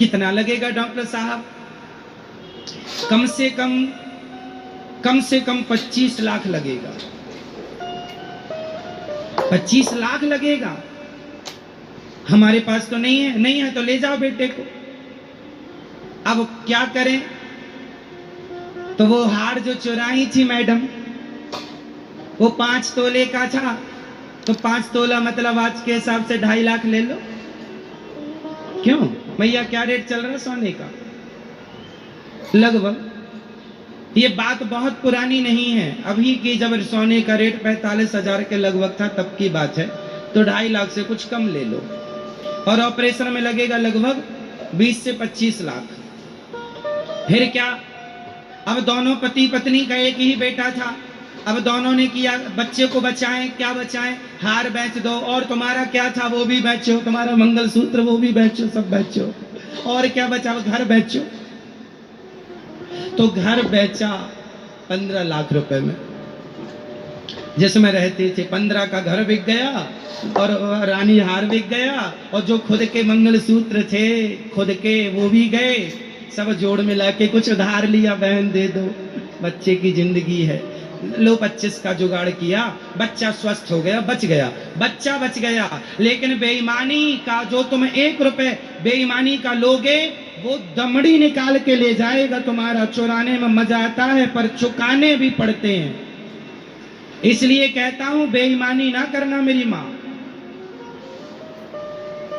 कितना लगेगा डॉक्टर साहब? कम से कम 25 लाख लगेगा। 25 लाख लगेगा। हमारे पास तो नहीं है। नहीं है तो ले जाओ बेटे को। अब क्या करें? तो वो हार जो चुराई थी मैडम, वो 5 तोले का था। तो 5 तोला मतलब आज के हिसाब से 2.5 लाख ले लो। क्यों भैया, क्या रेट चल रहा है सोने का? लगभग, ये बात बहुत पुरानी नहीं है, अभी की जब सोने का रेट 45,000 के लगभग था तब की बात है। तो 2.5 लाख से कुछ कम ले लो। और ऑपरेशन में लगेगा लगभग 20 से 25 लाख। फिर क्या? अब दोनों पति पत्नी का एक ही बेटा था। अब दोनों ने किया, बच्चे को बचाएं। क्या बचाएं? हार बेच दो। और तुम्हारा क्या था वो भी बेचो, तुम्हारा मंगलसूत्र वो भी बेचो, सब बेचो। और क्या बचा? घर बेचो। तो घर बेचा 15 लाख रुपए में, जिसमें रहते थे। 15 का घर बिक गया और रानी हार बिक गया, और जो खुद के मंगलसूत्र थे खुद के वो भी गए। सब जोड़ मिला के कुछ उधार लिया, बहन दे दो, बच्चे की जिंदगी है। लो 25 का जुगाड़ किया, बच्चा स्वस्थ हो गया, बच गया, बच्चा बच गया। लेकिन बेईमानी का जो तुम 1 रुपए बेईमानी का लोगे, वो दमड़ी निकाल के ले जाएगा तुम्हारा। चुराने में मजा आता है पर चुकाने भी पड़ते हैं। इसलिए कहता हूं बेईमानी ना करना मेरी माँ।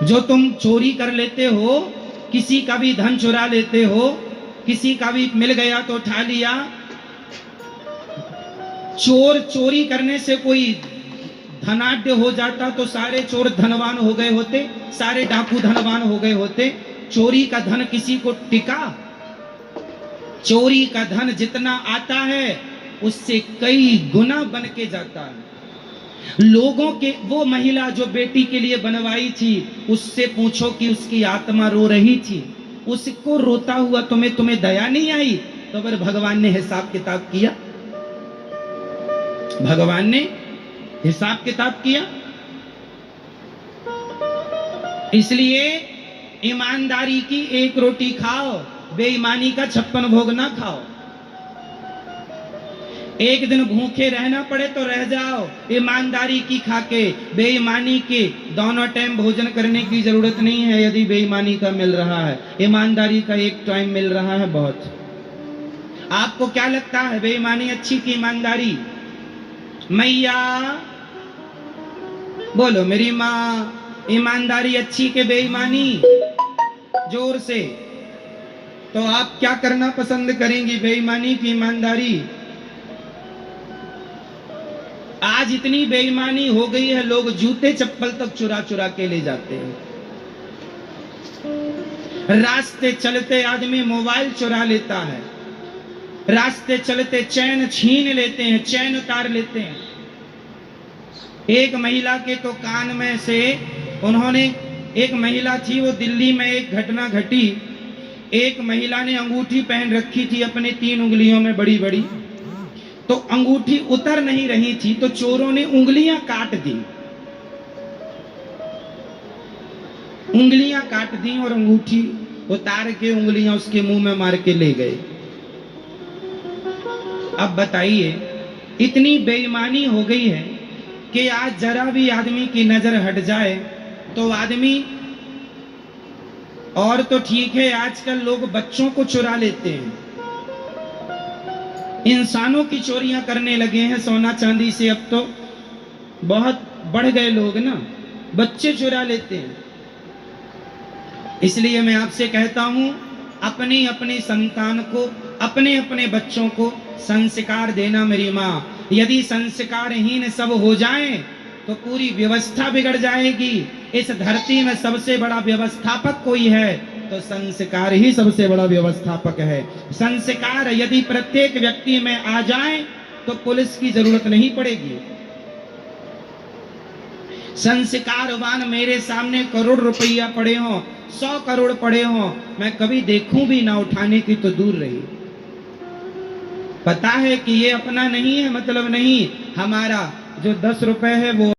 जो तुम चोरी कर लेते हो, किसी का भी धन चुरा लेते हो, किसी का भी मिल गया तो उठा लिया। चोर चोरी करने से कोई धनाढ्य हो जाता तो सारे चोर धनवान हो गए होते, सारे डाकू धनवान हो गए होते। चोरी का धन किसी को टिका? चोरी का धन जितना आता है उससे कई गुना बन के जाता है। लोगों के, वो महिला जो बेटी के लिए बनवाई थी, उससे पूछो कि उसकी आत्मा रो रही थी। उसको रोता हुआ तुम्हें दया नहीं आई? तो फिर भगवान ने हिसाब किताब किया। भगवान ने हिसाब किताब किया। इसलिए ईमानदारी की 1 रोटी खाओ, बेईमानी का 56 भोग ना खाओ। एक दिन भूखे रहना पड़े तो रह जाओ, ईमानदारी की खाके। बेईमानी के दोनों टाइम भोजन करने की जरूरत नहीं है। यदि बेईमानी का मिल रहा है, ईमानदारी का 1 टाइम मिल रहा है बहुत। आपको क्या लगता है, बेईमानी अच्छी की ईमानदारी? मैया बोलो मेरी माँ, ईमानदारी अच्छी के बेईमानी? जोर से। तो आप क्या करना पसंद करेंगी, बेईमानी की ईमानदारी? आज इतनी बेईमानी हो गई है, लोग जूते चप्पल तक चुरा चुरा के ले जाते हैं। रास्ते चलते आदमी मोबाइल चुरा लेता है, रास्ते चलते चैन छीन लेते हैं, चैन उतार लेते हैं। एक महिला के तो कान में से उन्होंने, एक महिला थी, वो दिल्ली में एक घटना घटी। एक महिला ने अंगूठी पहन रखी थी अपने 3 उंगलियों में बड़ी बड़ी, तो अंगूठी उतर नहीं रही थी, तो चोरों ने उंगलियां काट दी। उंगलियां काट दी और अंगूठी उतार के उंगलियां उसके मुंह में मार के ले गए। अब बताइए, इतनी बेईमानी हो गई है कि आज जरा भी आदमी की नजर हट जाए तो आदमी, और तो ठीक है आजकल लोग बच्चों को चुरा लेते हैं, इंसानों की चोरियां करने लगे हैं सोना चांदी से। अब तो बहुत बढ़ गए लोग ना, बच्चे चुरा लेते हैं। इसलिए मैं आपसे कहता हूं, अपनी अपनी संतान को, अपने अपने बच्चों को संस्कार देना मेरी माँ। यदि संस्कारहीन सब हो जाएं तो पूरी व्यवस्था बिगड़ जाएगी। इस धरती में सबसे बड़ा व्यवस्थापक कोई है तो संस्कार ही सबसे बड़ा व्यवस्थापक है। संस्कार यदि प्रत्येक व्यक्ति में आ जाए तो पुलिस की जरूरत नहीं पड़ेगी। संस्कारवान मेरे सामने करोड़ रुपया पड़े हों, 100 करोड़ पड़े हों, मैं कभी देखूं भी ना, उठाने की तो दूर रही। पता है कि ये अपना नहीं है, मतलब नहीं। हमारा जो 10 रुपए है वो